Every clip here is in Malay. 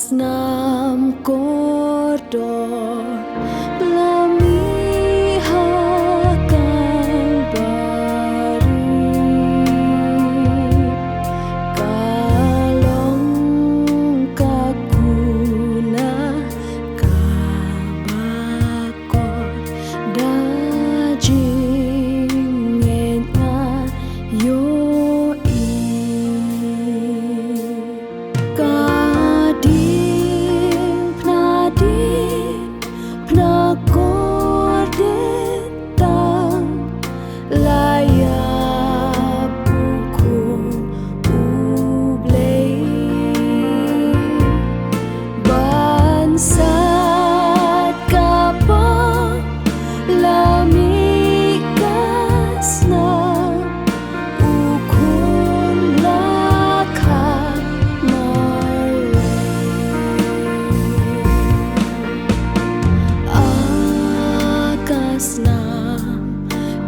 Kasnam kotor lamihakan bari kalong kakuna kabakor dajingena yoi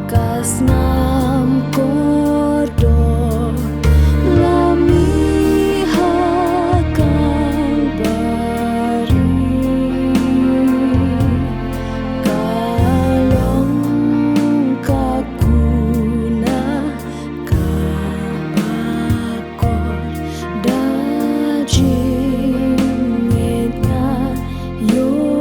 Kasnam kotor lamihakan bari kalong kakuna kabakor dajingena yoi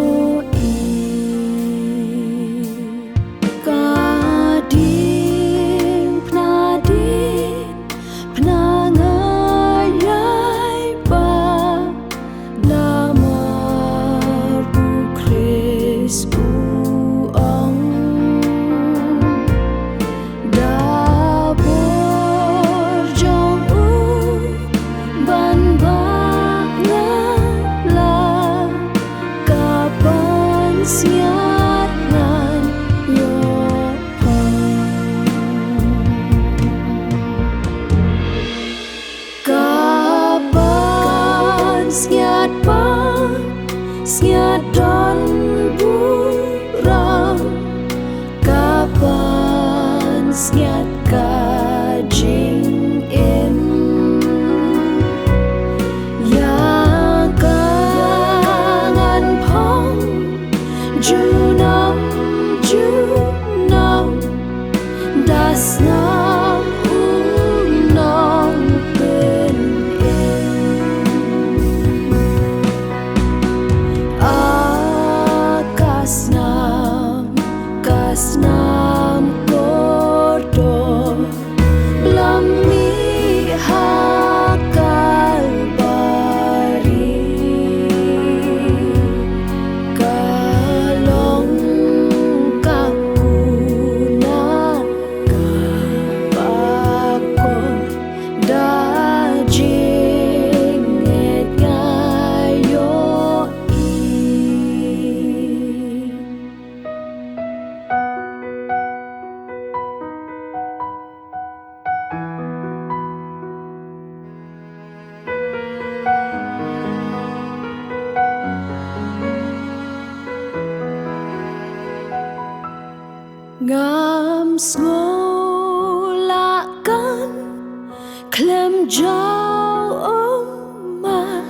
Snyat don buram kapan snyat kajing in yang kangen pong junam dasnam unong pen Kasnam kotor lamihakal bari kalong kakuna kabakor dajinget ngayoi ngam ngolakan klem jau oma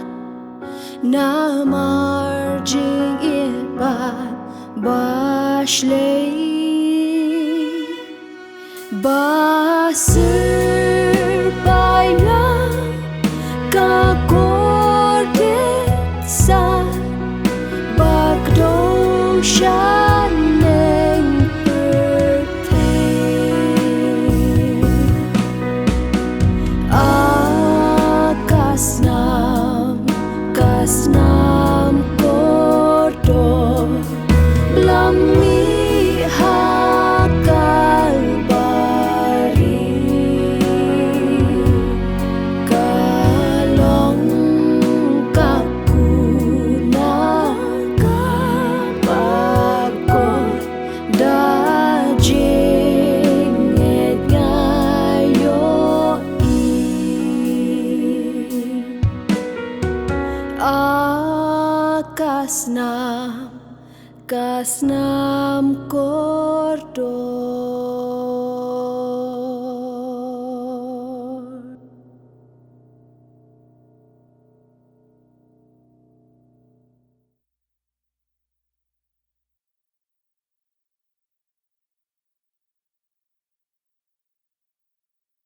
namar jing ibat bashlei basir paya kakor desa bakdo shaneng Kasnam kotor lamihakal bari kalong kakuna kabakor dajinget ngayoi Kasnam kotor